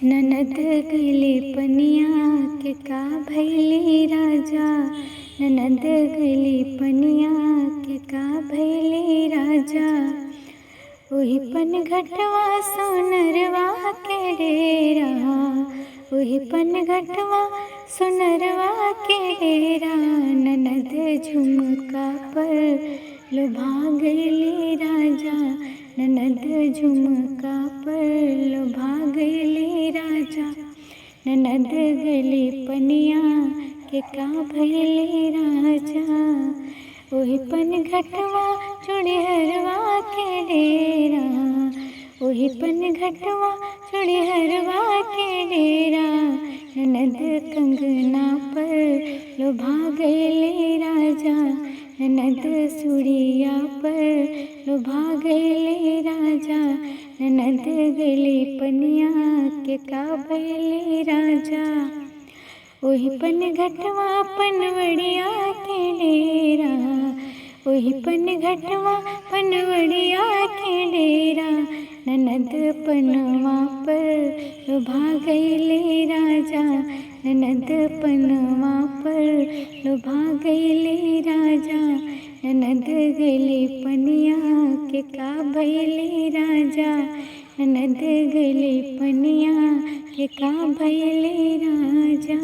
ननद गइले पनिया के का भइले राजा। ननद गइले पनिया के का भइले राजा। ओही पन घटवा सोनरवा के डेरा। ओही पन घटवा सोनरवा के डेरा। ननद झुमका पर लुभा गइले राजा। ननद झुमका पर लुभा गइले राजा। ननद गइले पनिया के का भइले राजा। ओही पन घटवा चूड़ीहरवा के डेरा। ओही पन घटवा चूड़ीहरवा के डेरा। ननद कंगना पर लुभा गइले राजा। ननद चूड़िया पर लुभा गइले राजा। ननद गइले पनिया के का भइले राजा। ओही पन घटवा पनवड़िया के डेरा। ओही पन घटवा पनवड़िया के डेरा। ननद पनवा पर लुभा गइले राजा। ननद पनवा पर लुभा गइले राजा। ननद गइले पनिया के का भइले राजा। ननद गइले पनिया के का भइले राजा।